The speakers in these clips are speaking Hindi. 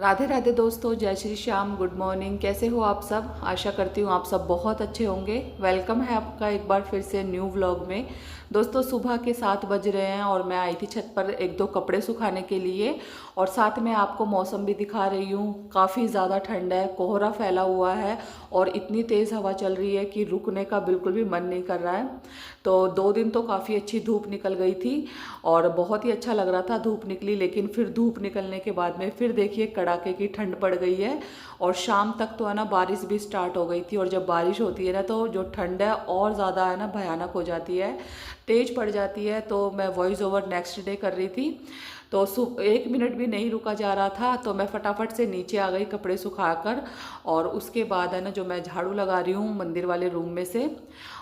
राधे राधे दोस्तों, जय श्री श्याम। Good morning. कैसे हो आप सब? आशा करती हूँ आप सब बहुत अच्छे होंगे। वेलकम है आपका एक बार फिर से न्यू व्लॉग में। दोस्तों सुबह के 7 बज रहे हैं और मैं आई थी छत पर एक दो कपड़े सुखाने के लिए, और साथ में आपको मौसम भी दिखा रही हूँ। काफ़ी ज़्यादा ठंड है, कोहरा फैला हुआ है और इतनी तेज़ हवा चल रही है कि रुकने का बिल्कुल भी मन नहीं कर रहा है। तो 2 दिन तो काफ़ी अच्छी धूप निकल गई थी और बहुत ही अच्छा लग रहा था धूप निकली, लेकिन फिर धूप निकलने के बाद में फिर देखिए कड़ाके की ठंड पड़ गई है। और शाम तक तो है ना बारिश भी स्टार्ट हो गई थी, और जब बारिश होती है ना तो जो ठंड है और ज़्यादा है ना भयानक हो जाती है, तेज पड़ जाती है। तो मैं वॉइस ओवर नेक्स्ट डे कर रही थी, तो 1 मिनट भी नहीं रुका जा रहा था, तो मैं फटाफट से नीचे आ गई कपड़े सुखाकर। और उसके बाद है ना जो मैं झाड़ू लगा रही हूँ मंदिर वाले रूम में से,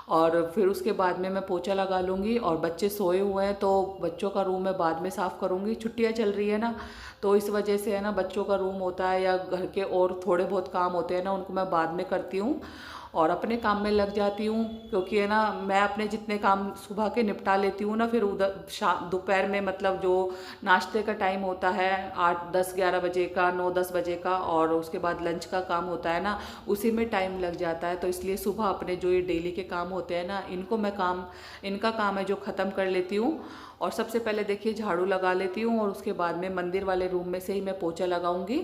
और फिर उसके बाद में मैं पोछा लगा लूँगी। और बच्चे सोए हुए हैं तो बच्चों का रूम मैं बाद में साफ़ करूँगी। छुट्टियाँ चल रही है ना, तो इस वजह से है ना बच्चों का रूम होता है या घर के और थोड़े बहुत काम होते हैं ना, उनको मैं बाद में करती हूँ और अपने काम में लग जाती हूँ। क्योंकि है ना मैं अपने जितने काम सुबह के निपटा लेती हूँ ना, फिर उधर दोपहर में मतलब जो नाश्ते का टाइम होता है 8 10 11 बजे का, 9 10 बजे का, और उसके बाद लंच का काम होता है ना, उसी में टाइम लग जाता है। तो इसलिए सुबह अपने जो ये डेली के काम होते हैं ना, इनका काम है जो ख़त्म कर लेती हूँ। और सबसे पहले देखिए झाड़ू लगा लेती हूँ, और उसके बाद में मंदिर वाले रूम में से ही मैं पोछा लगाऊंगी।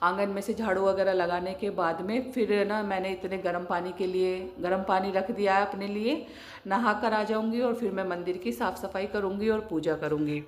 आंगन में से झाड़ू वगैरह लगाने के बाद में फिर ना मैंने इतने गर्म पानी के लिए गर्म पानी रख दिया है अपने लिए, नहा कर आ जाऊंगी और फिर मैं मंदिर की साफ़ सफाई करूंगी और पूजा करूंगी।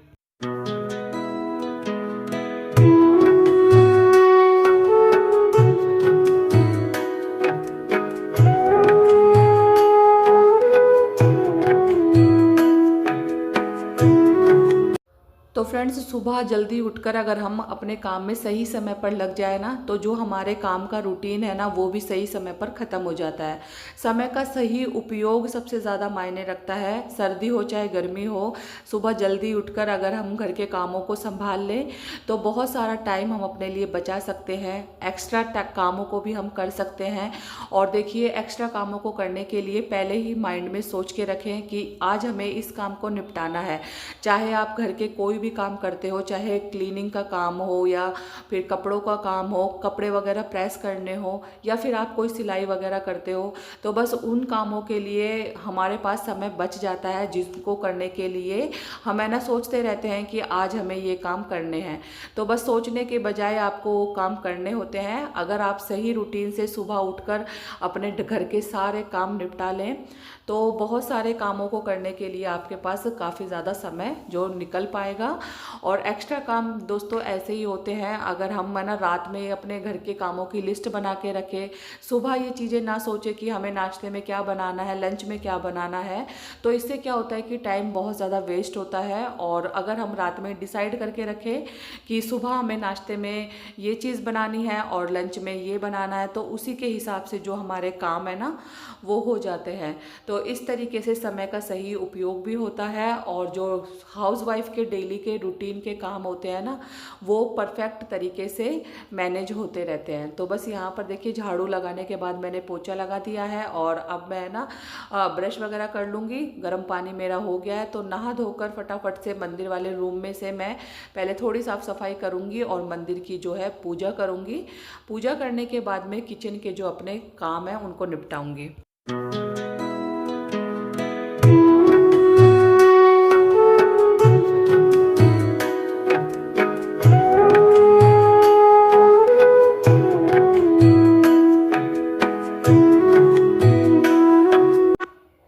तो फ्रेंड्स सुबह जल्दी उठकर अगर हम अपने काम में सही समय पर लग जाए ना, तो जो हमारे काम का रूटीन है ना वो भी सही समय पर ख़त्म हो जाता है। समय का सही उपयोग सबसे ज़्यादा मायने रखता है, सर्दी हो चाहे गर्मी हो। सुबह जल्दी उठकर अगर हम घर के कामों को संभाल लें तो बहुत सारा टाइम हम अपने लिए बचा सकते हैं, एक्स्ट्रा कामों को भी हम कर सकते हैं। और देखिए एक्स्ट्रा कामों को करने के लिए पहले ही माइंड में सोच के रखें कि आज हमें इस काम को निपटाना है। चाहे आप घर के कोई भी काम करते हो, चाहे क्लीनिंग का काम हो या फिर कपड़ों का काम हो, कपड़े वगैरह प्रेस करने हो, या फिर आप कोई सिलाई वगैरह करते हो, तो बस उन कामों के लिए हमारे पास समय बच जाता है जिनको करने के लिए हम है ना सोचते रहते हैं कि आज हमें ये काम करने हैं। तो बस सोचने के बजाय आपको वो काम करने होते हैं। अगर आप सही रूटीन से सुबह उठकर अपने घर के सारे काम निपटा लें तो बहुत सारे कामों को करने के लिए आपके पास काफ़ी ज़्यादा समय जो निकल पाएगा। और एक्स्ट्रा काम दोस्तों ऐसे ही होते हैं, अगर हम है ना रात में अपने घर के कामों की लिस्ट बना के रखें, सुबह ये चीज़ें ना सोचें कि हमें नाश्ते में क्या बनाना है, लंच में क्या बनाना है, तो इससे क्या होता है कि टाइम बहुत ज़्यादा वेस्ट होता है। और अगर हम रात में डिसाइड करके रखें कि सुबह हमें नाश्ते में ये चीज़ बनानी है और लंच में ये बनाना है, तो उसी के हिसाब से जो हमारे काम है ना वो हो जाते हैं। तो इस तरीके से समय का सही उपयोग भी होता है, और जो हाउसवाइफ के डेली के रूटीन के काम होते हैं ना वो परफेक्ट तरीके से मैनेज होते रहते हैं। तो बस यहाँ पर देखिए झाड़ू लगाने के बाद मैंने पोछा लगा दिया है, और अब मैं ना ब्रश वगैरह कर लूँगी। गर्म पानी मेरा हो गया है, तो नहा धोकर फटाफट से मंदिर वाले रूम में से मैं पहले थोड़ी साफ़ सफाई करूँगी और मंदिर की जो है पूजा करूँगी। पूजा करने के बाद में किचन के जो अपने काम हैं उनको निपटाऊँगी।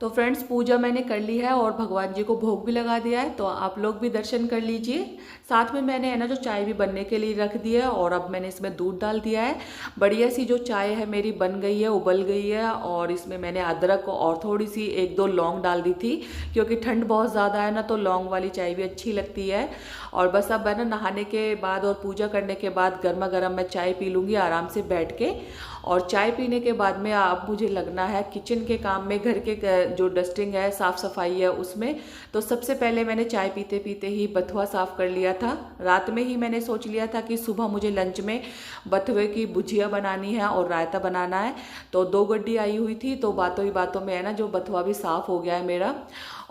तो फ्रेंड्स पूजा मैंने कर ली है और भगवान जी को भोग भी लगा दिया है, तो आप लोग भी दर्शन कर लीजिए। साथ में मैंने है ना जो चाय भी बनने के लिए रख दिया है, और अब मैंने इसमें दूध डाल दिया है। बढ़िया सी जो चाय है मेरी बन गई है, उबल गई है, और इसमें मैंने अदरक और थोड़ी सी 1 2 लौंग डाल दी थी, क्योंकि ठंड बहुत ज़्यादा है ना तो लौंग वाली चाय भी अच्छी लगती है। और बस अब है ना नहाने के बाद और पूजा करने के बाद गर्मा गर्म मैं चाय पी लूँगी आराम से बैठ के। और चाय पीने के बाद में अब मुझे लगना है किचन के काम में, घर के जो डस्टिंग है, साफ़ सफाई है उसमें। तो सबसे पहले मैंने चाय पीते पीते ही बथुआ साफ़ कर लिया था। रात में ही मैंने सोच लिया था कि सुबह मुझे लंच में बथुए की भुजिया बनानी है और रायता बनाना है। तो 2 गड्डी आई हुई थी, तो बातों ही बातों में है ना जो बथुआ भी साफ़ हो गया है मेरा।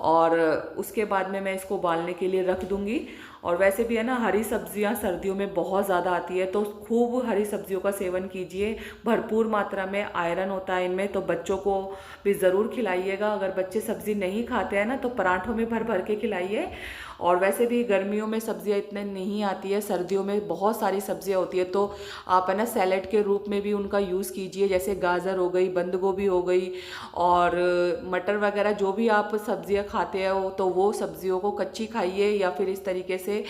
और उसके बाद में मैं इसको उबालने के लिए रख दूँगी। और वैसे भी है ना, हरी सब्जियां सर्दियों में बहुत ज़्यादा आती है, तो खूब हरी सब्जियों का सेवन कीजिए। भरपूर मात्रा में आयरन होता है इनमें, तो बच्चों को भी ज़रूर खिलाइएगा। अगर बच्चे सब्ज़ी नहीं खाते हैं ना, तो पराठों में भर भर के खिलाइए। और वैसे भी गर्मियों में सब्जियां इतने नहीं आती है, सर्दियों में बहुत सारी सब्जियां होती है, तो आप है ना सैलेड के रूप में भी उनका यूज़ कीजिए। जैसे गाजर हो गई, बंद गोभी हो गई और मटर वगैरह, जो भी आप सब्जियां खाते हो तो वो सब्जियों को कच्ची खाइए या फिर इस तरीके से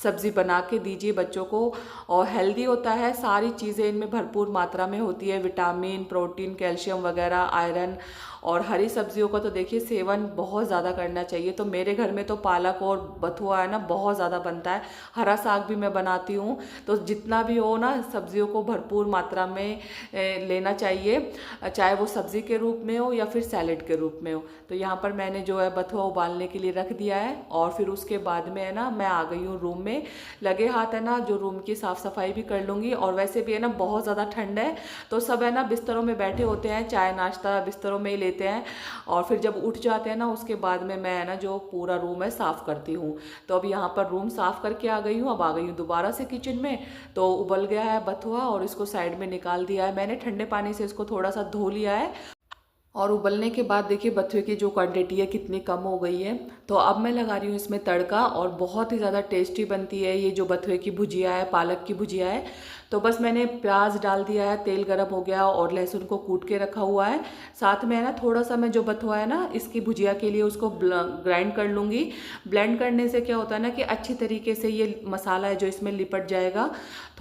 सब्ज़ी बना के दीजिए बच्चों को। और हेल्दी होता है, सारी चीज़ें इनमें भरपूर मात्रा में होती है, विटामिन, प्रोटीन, कैल्शियम वगैरह, आयरन। और हरी सब्जियों का तो देखिए सेवन बहुत ज़्यादा करना चाहिए। तो मेरे घर में तो पालक और बथुआ है ना बहुत ज़्यादा बनता है। हरा साग भी मैं बनाती हूँ, तो जितना भी हो ना सब्जियों को भरपूर मात्रा में लेना चाहिए, चाहे वो सब्ज़ी के रूप में हो या फिर सैलेड के रूप में हो। तो यहाँ पर मैंने जो है बथुआ उबालने के लिए रख दिया है, और फिर उसके बाद में है ना मैं आ गई हूँ रूम में। लगे हाथ है ना जो रूम की साफ़ सफाई भी कर लूँगी। और वैसे भी है ना बहुत ज़्यादा ठंड है, तो सब है ना बिस्तरों में बैठे होते हैं, चाय नाश्ता बिस्तरों में ही लेते हैं, और फिर जब उठ जाते हैं ना उसके बाद में मैं है ना जो पूरा रूम है साफ़ करती हूँ। तो अब यहाँ पर रूम साफ़ करके आ गई हूँ। अब आ गई हूँ दोबारा से किचन में। तो उबल गया है बथुआ और इसको साइड में निकाल दिया है मैंने, ठंडे पानी से इसको थोड़ा सा धो लिया है। और उबलने के बाद देखिए बथुए की जो क्वांटिटी है कितनी कम हो गई है। तो अब मैं लगा रही हूँ इसमें तड़का, और बहुत ही ज़्यादा टेस्टी बनती है ये जो बथुए की भुजिया है, पालक की भुजिया है। तो बस मैंने प्याज डाल दिया है, तेल गरम हो गया और लहसुन को कूट के रखा हुआ है। साथ में है ना थोड़ा सा मैं जो बथुआ है ना इसकी भुजिया के लिए उसको ग्राइंड कर लूँगी। ब्लेंड करने से क्या होता है ना कि अच्छी तरीके से ये मसाला है जो इसमें लिपट जाएगा।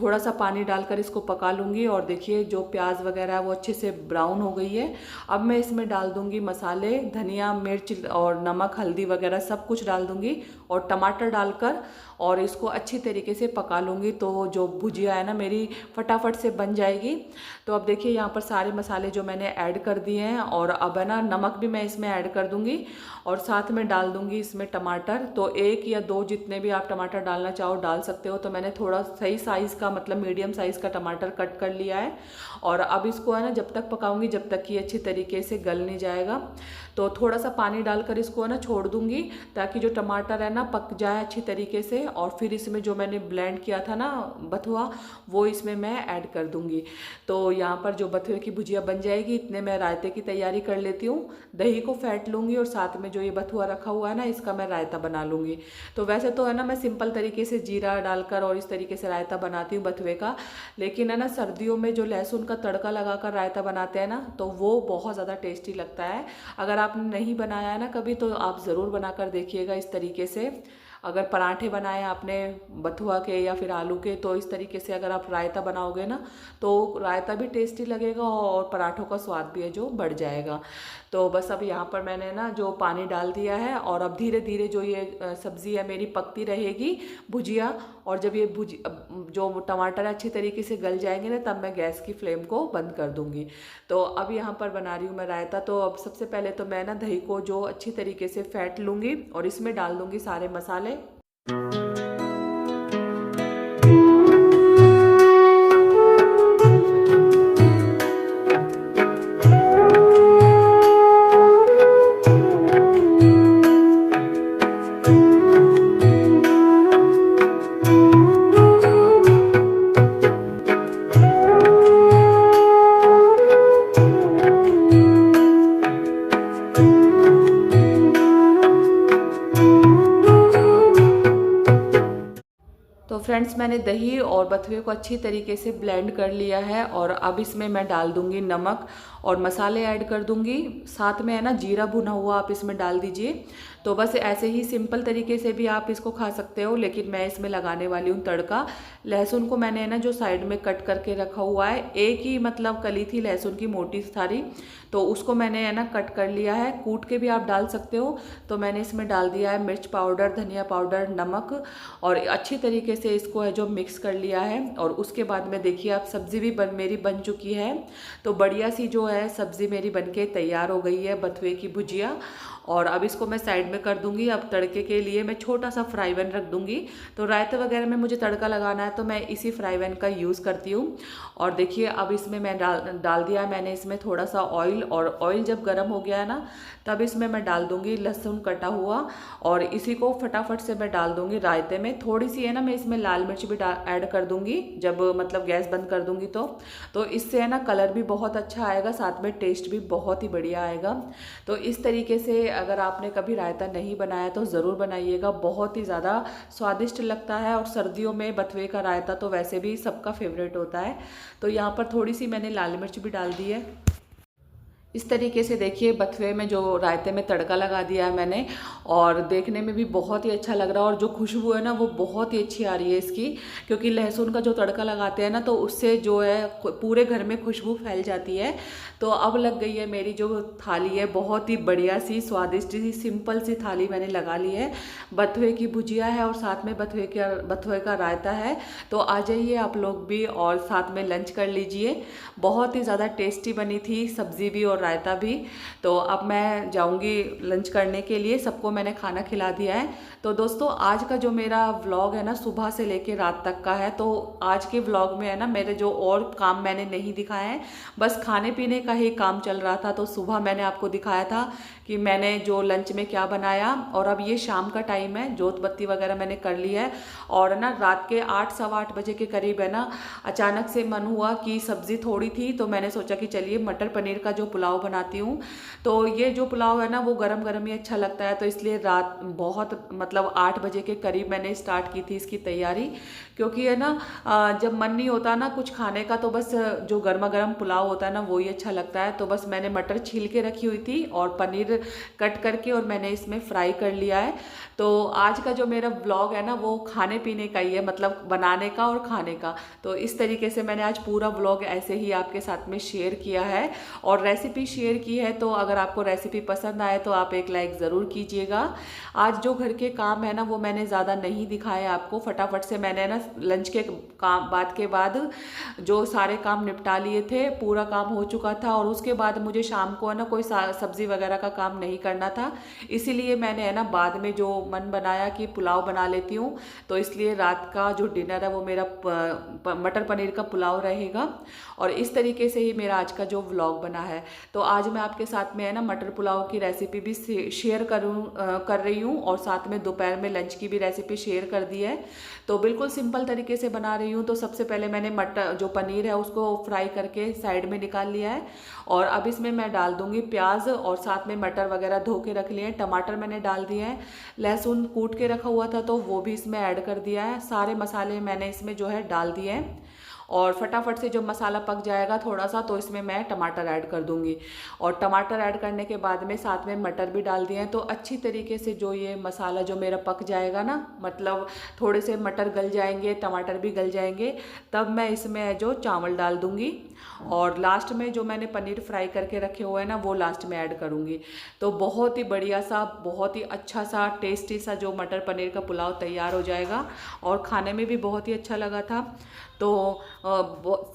थोड़ा सा पानी डालकर इसको पका लूँगी। और देखिए जो प्याज वगैरह है वो अच्छे से ब्राउन हो गई है। अब मैं इसमें डाल दूँगी मसाले, धनिया, मिर्च और नमक, हल्दी वगैरह सब कुछ डाल दूँगी, और टमाटर डालकर और इसको अच्छी तरीके से पका लूँगी। तो जो भुजिया है ना मेरी फटाफट से बन जाएगी। तो अब देखिए यहाँ पर सारे मसाले जो मैंने ऐड कर दिए हैं, और अब है ना नमक भी मैं इसमें ऐड कर दूँगी, और साथ में डाल दूँगी इसमें टमाटर। तो 1 या 2 जितने भी आप टमाटर डालना चाहो डाल सकते हो। तो मैंने थोड़ा सही साइज़ का, मतलब मीडियम साइज़ का टमाटर कट कर लिया है। और अब इसको है ना जब तक पकाऊंगी जब तक कि अच्छी तरीके से गल नहीं जाएगा। तो थोड़ा सा पानी डालकर इसको है ना छोड़ दूंगी, ताकि जो टमाटर है ना पक जाए अच्छी तरीके से। और फिर इसमें जो मैंने ब्लेंड किया था ना बथुआ, वो इसमें मैं ऐड कर दूंगी। तो यहाँ पर जो बथुए की भुजिया बन जाएगी, इतने मैं रायते की तैयारी कर लेती हूँ। दही को फेंट लूँगी, और साथ में जो ये बथुआ रखा हुआ है ना इसका मैं रायता बना लूँगी। तो वैसे तो है ना मैं सिंपल तरीके से जीरा डालकर और इस तरीके से रायता बनाती हूँ बथुए का, लेकिन है ना सर्दियों में जो लहसुन का तड़का लगाकर रायता बनाते हैं ना, तो वो बहुत ज़्यादा टेस्टी लगता है। अगर आपने नहीं बनाया है ना कभी, तो आप ज़रूर बनाकर देखिएगा इस तरीके से। अगर पराठे बनाए आपने बथुआ के या फिर आलू के, तो इस तरीके से अगर आप रायता बनाओगे ना, तो रायता भी टेस्टी लगेगा और पराठों का स्वाद भी है जो बढ़ जाएगा। तो बस अब यहाँ पर मैंने ना जो पानी डाल दिया है, और अब धीरे धीरे जो ये सब्ज़ी है मेरी पकती रहेगी भुजिया। और जब ये जो टमाटर अच्छी तरीके से गल जाएंगे ना, तब मैं गैस की फ्लेम को बंद कर दूँगी। तो अब यहाँ पर बना रही हूँ मैं रायता। तो अब सबसे पहले तो मैं ना दही को जो अच्छी तरीके से फेंट लूँगी, और इसमें डाल दूँगी सारे मसाले। तो फ्रेंड्स मैंने दही और बथुए को अच्छी तरीके से ब्लेंड कर लिया है, और अब इसमें मैं डाल दूंगी नमक और मसाले ऐड कर दूंगी। साथ में है ना जीरा भुना हुआ आप इसमें डाल दीजिए। तो बस ऐसे ही सिंपल तरीके से भी आप इसको खा सकते हो, लेकिन मैं इसमें लगाने वाली हूँ तड़का। लहसुन को मैंने है ना जो साइड में कट करके रखा हुआ है, एक ही मतलब कली थी लहसुन की मोटी सारी, तो उसको मैंने है ना कट कर लिया है। कूट के भी आप डाल सकते हो। तो मैंने इसमें डाल दिया है मिर्च पाउडर, धनिया पाउडर, नमक, और अच्छी तरीके से इसको है जो मिक्स कर लिया है। और उसके बाद में देखिए अब सब्ज़ी भी मेरी बन चुकी है। तो बढ़िया सी जो है सब्ज़ी मेरी बनके तैयार हो गई है, बथुए की भुजिया। और अब इसको मैं साइड में कर दूंगी। अब तड़के के लिए मैं छोटा सा फ्राई पैन रख दूंगी। तो रायते वगैरह में मुझे तड़का लगाना है तो मैं इसी फ्राई पैन का यूज़ करती हूँ। और देखिए अब इसमें मैं डाल दिया है मैंने इसमें थोड़ा सा ऑयल। और ऑयल जब गर्म हो गया है ना तब इसमें मैं डाल दूंगी लहसुन कटा हुआ। और इसी को फटाफट से मैं डाल दूंगी रायते में। थोड़ी सी है ना मैं इसमें लाल मिर्च भी ऐड कर दूंगी जब मतलब गैस बंद कर दूंगी तो इससे है ना कलर भी बहुत अच्छा आएगा, साथ में टेस्ट भी बहुत ही बढ़िया आएगा। तो इस तरीके से अगर आपने कभी रायता नहीं बनाया तो ज़रूर बनाइएगा, बहुत ही ज़्यादा स्वादिष्ट लगता है। और सर्दियों में बथुए का रायता तो वैसे भी सबका फेवरेट होता है। तो यहाँ पर थोड़ी सी मैंने लाल मिर्च भी डाल दी है। इस तरीके से देखिए बथुए में जो रायते में तड़का लगा दिया है मैंने, और देखने में भी बहुत ही अच्छा लग रहा है। और जो खुशबू है ना वो बहुत ही अच्छी आ रही है इसकी, क्योंकि लहसुन का जो तड़का लगाते हैं ना तो उससे जो है पूरे घर में खुशबू फैल जाती है। तो अब लग गई है मेरी जो थाली है, बहुत ही बढ़िया सी स्वादिष्ट सी सिंपल सी थाली मैंने लगा ली है। बथुए की भुजिया है और साथ में बथुए का रायता है। तो आ जाइए आप लोग भी और साथ में लंच कर लीजिए। बहुत ही ज़्यादा टेस्टी बनी थी सब्ज़ी भी और रायता भी। तो अब मैं जाऊंगी लंच करने के लिए, सबको मैंने खाना खिला दिया है। तो दोस्तों आज का जो मेरा व्लॉग है ना सुबह से लेके रात तक का है। तो आज के व्लॉग में है ना मेरे जो और काम मैंने नहीं दिखाए हैं, बस खाने पीने का ही काम चल रहा था। तो सुबह मैंने आपको दिखाया था कि मैंने जो लंच में क्या बनाया। और अब ये शाम का टाइम है, जोत बत्ती वगैरह मैंने कर ली है। और ना रात के 8 सवा 8 बजे के करीब है ना अचानक से मन हुआ कि सब्ज़ी थोड़ी थी तो मैंने सोचा कि चलिए मटर पनीर का जो पुलाव बनाती हूँ। तो ये जो पुलाव है ना वो गरम गरम ही अच्छा लगता है। तो इसलिए रात बहुत मतलब 8 बजे के करीब मैंने स्टार्ट की थी इसकी तैयारी। क्योंकि है ना जब मन नहीं होता ना कुछ खाने का तो बस जो गर्मा गर्म पुलाव होता है ना वही अच्छा लगता है। तो बस मैंने मटर छील के रखी हुई थी और पनीर कट करके और मैंने इसमें फ्राई कर लिया है। तो आज का जो मेरा व्लॉग है ना वो खाने पीने का ही है, मतलब बनाने का और खाने का। तो इस तरीके से मैंने आज पूरा व्लॉग ऐसे ही आपके साथ में शेयर किया है और रेसिपी शेयर की है। तो अगर आपको रेसिपी पसंद आए तो आप एक लाइक ज़रूर कीजिएगा। आज जो घर के काम है ना वो मैंने ज़्यादा नहीं दिखाए आपको, फटाफट से मैंने ना लंच के काम के बाद जो सारे काम निपटा लिए थे, पूरा काम हो चुका था। और उसके बाद मुझे शाम को है ना कोई सब्ज़ी वगैरह का काम नहीं करना था, इसीलिए मैंने है ना बाद में जो मन बनाया कि पुलाव बना लेती हूँ। तो इसलिए रात का जो डिनर है वो मेरा मटर पनीर का पुलाव रहेगा। और इस तरीके से ही मेरा आज का जो व्लॉग बना है। तो आज मैं आपके साथ में है ना मटर पुलाव की रेसिपी भी शेयर कर रही हूँ और साथ में दोपहर में लंच की भी रेसिपी शेयर कर दी है। तो बिल्कुल सिंपल तरीके से बना रही हूँ। तो सबसे पहले मैंने मटर जो पनीर है उसको फ्राई करके साइड में निकाल लिया है। और अब इसमें मैं डाल दूंगी प्याज और साथ में मटर वगैरह धो के रख लिए हैं। टमाटर मैंने डाल दिए हैं, लहसुन कूट के रखा हुआ था तो वो भी इसमें ऐड कर दिया है। सारे मसाले मैंने इसमें जो है डाल दिए हैं। और फटाफट से जब मसाला पक जाएगा थोड़ा सा तो इसमें मैं टमाटर ऐड कर दूंगी। और टमाटर ऐड करने के बाद में साथ में मटर भी डाल दिए हैं। तो अच्छी तरीके से जो ये मसाला जो मेरा पक जाएगा ना, मतलब थोड़े से मटर गल जाएंगे, टमाटर भी गल जाएंगे, तब मैं इसमें जो चावल डाल दूंगी। और लास्ट में जो मैंने पनीर फ्राई करके रखे हुए हैं ना वो लास्ट में ऐड करूँगी। तो बहुत ही बढ़िया सा, बहुत ही अच्छा सा, टेस्टी सा जो मटर पनीर का पुलाव तैयार हो जाएगा। और खाने में भी बहुत ही अच्छा लगा था। तो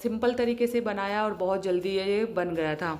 सिंपल तरीके से बनाया और बहुत जल्दी ये बन गया था।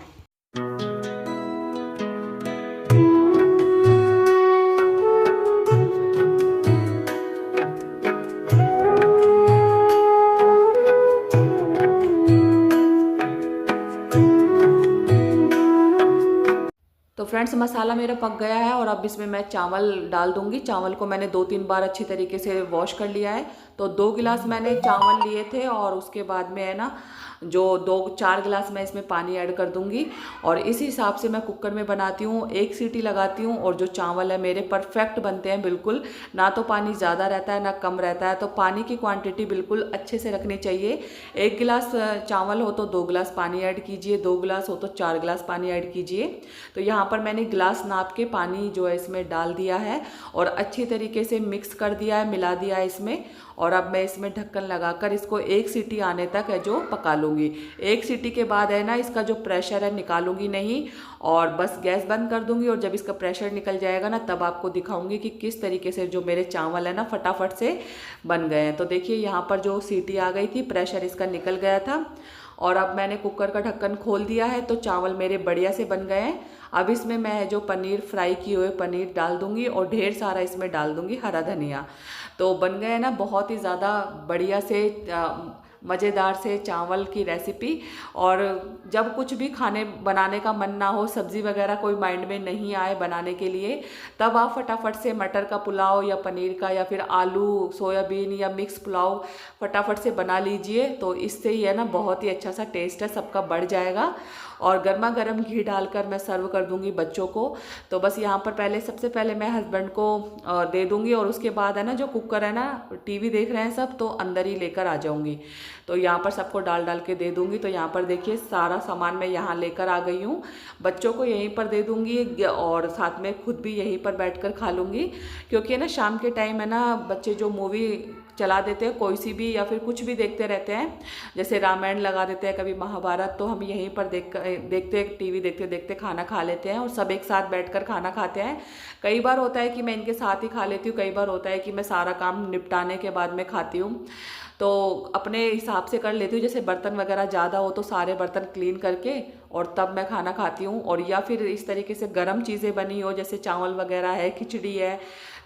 तो फ्रेंड्स मसाला मेरा पक गया है और अब इसमें मैं चावल डाल दूंगी। चावल को मैंने 2-3 बार अच्छी तरीके से वॉश कर लिया है। तो 2 गिलास मैंने चावल लिए थे और उसके बाद में है ना जो 4 गिलास मैं इसमें पानी ऐड कर दूंगी। और इस हिसाब से मैं कुकर में बनाती हूँ, 1 सीटी लगाती हूँ और जो चावल है मेरे परफेक्ट बनते हैं बिल्कुल, ना तो पानी ज़्यादा रहता है ना कम रहता है। तो पानी की क्वांटिटी बिल्कुल अच्छे से रखनी चाहिए। 1 गिलास चावल हो तो 2 गिलास पानी ऐड कीजिए, 2 गिलास हो तो 4 गिलास पानी ऐड कीजिए। तो यहाँ पर मैंने गिलास नाप के पानी जो है इसमें डाल दिया है और अच्छी तरीके से मिक्स कर दिया है, मिला दिया है इसमें। और अब मैं इसमें ढक्कन लगाकर इसको 1 सीटी आने तक है जो पका लूँगी। 1 सीटी के बाद है ना इसका जो प्रेशर है निकालूंगी नहीं और बस गैस बंद कर दूंगी। और जब इसका प्रेशर निकल जाएगा ना तब आपको दिखाऊंगी कि किस तरीके से जो मेरे चावल है ना फटाफट से बन गए हैं। तो देखिए यहाँ पर जो सीटी आ गई थी, प्रेशर इसका निकल गया था और अब मैंने कुकर का ढक्कन खोल दिया है तो चावल मेरे बढ़िया से बन गए हैं। अब इसमें मैं जो पनीर फ्राई किए हुए पनीर डाल दूंगी और ढेर सारा इसमें डाल दूंगी हरा धनिया। तो बन गए ना बहुत ही ज़्यादा बढ़िया से मज़ेदार से चावल की रेसिपी। और जब कुछ भी खाने बनाने का मन ना हो, सब्ज़ी वगैरह कोई माइंड में नहीं आए बनाने के लिए, तब आप फटाफट से मटर का पुलाव या पनीर का या फिर आलू सोयाबीन या मिक्स पुलाव फटाफट से बना लीजिए। तो इससे ही है ना बहुत ही अच्छा सा टेस्ट है सबका बढ़ जाएगा। और गर्मा गर्म घी डालकर मैं सर्व कर दूंगी बच्चों को। तो बस यहाँ पर सबसे पहले मैं हस्बैंड को दे दूंगी और उसके बाद है ना जो कुकर है ना, टीवी देख रहे हैं सब तो अंदर ही लेकर आ जाऊंगी। तो यहाँ पर सबको डाल डाल के दे दूंगी। तो यहाँ पर देखिए सारा सामान मैं यहाँ लेकर आ गई हूँ, बच्चों को यहीं पर दे दूंगी और साथ में खुद भी यहीं पर बैठकर खा लूँगी। क्योंकि है ना शाम के टाइम है ना बच्चे जो मूवी चला देते हैं कोई सी भी या फिर कुछ भी देखते रहते हैं, जैसे रामायण लगा देते हैं, कभी महाभारत, तो हम यहीं पर देखते टीवी देखते देखते खाना खा लेते हैं और सब एक साथ बैठकर खाना खाते हैं। कई बार होता है कि मैं इनके साथ ही खा लेती हूँ, कई बार होता है कि मैं सारा काम निपटाने के बाद में खाती हूँ। तो अपने हिसाब से कर लेती हूँ, जैसे बर्तन वगैरह ज़्यादा हो तो सारे बर्तन क्लीन करके और तब मैं खाना खाती हूँ। और या फिर इस तरीके से गर्म चीज़ें बनी हो जैसे चावल वगैरह है, खिचड़ी है,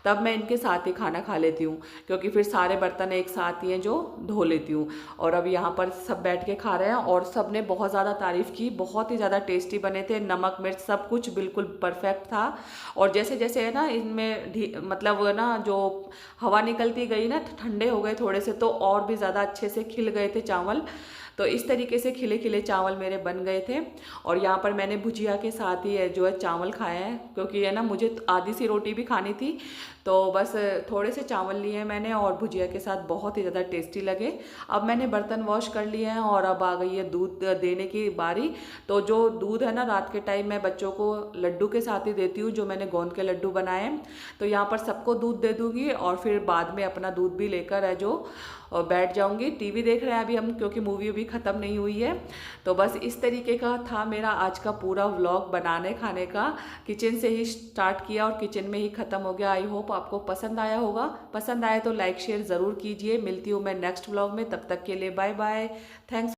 तब मैं इनके साथ ही खाना खा लेती हूँ क्योंकि फिर सारे बर्तन एक साथ ही हैं जो धो लेती हूँ। और अब यहाँ पर सब बैठ के खा रहे हैं और सब ने बहुत ज़्यादा तारीफ़ की, बहुत ही ज़्यादा टेस्टी बने थे, नमक मिर्च सब कुछ बिल्कुल परफेक्ट था। और जैसे जैसे है ना इनमें मतलब ना जो हवा निकलती गई ना ठंडे हो गए थोड़े से, तो और भी ज़्यादा अच्छे से खिल गए थे चावल। तो इस तरीके से खिले खिले चावल मेरे बन गए थे। और यहाँ पर मैंने भुजिया के साथ ही जो है चावल खाए हैं क्योंकि है ना मुझे आधी सी रोटी भी खानी थी। तो बस थोड़े से चावल लिए हैं मैंने और भुजिया के साथ बहुत ही ज़्यादा टेस्टी लगे। अब मैंने बर्तन वॉश कर लिए हैं और अब आ गई है दूध देने की बारी। तो जो दूध है ना रात के टाइम मैं बच्चों को लड्डू के साथ ही देती हूँ, जो मैंने गोंद के लड्डू बनाए हैं। तो यहाँ पर सबको दूध दे दूँगी और फिर बाद में अपना दूध भी लेकर है जो और बैठ जाऊंगी। टीवी देख रहे हैं अभी हम क्योंकि मूवी अभी ख़त्म नहीं हुई है। तो बस इस तरीके का था मेरा आज का पूरा व्लॉग बनाने खाने का। किचन से ही स्टार्ट किया और किचन में ही ख़त्म हो गया। आई होप आपको पसंद आया होगा। पसंद आए तो लाइक शेयर ज़रूर कीजिए। मिलती हूँ मैं नेक्स्ट व्लॉग में, तब तक के लिए बाय बाय। थैंक्स।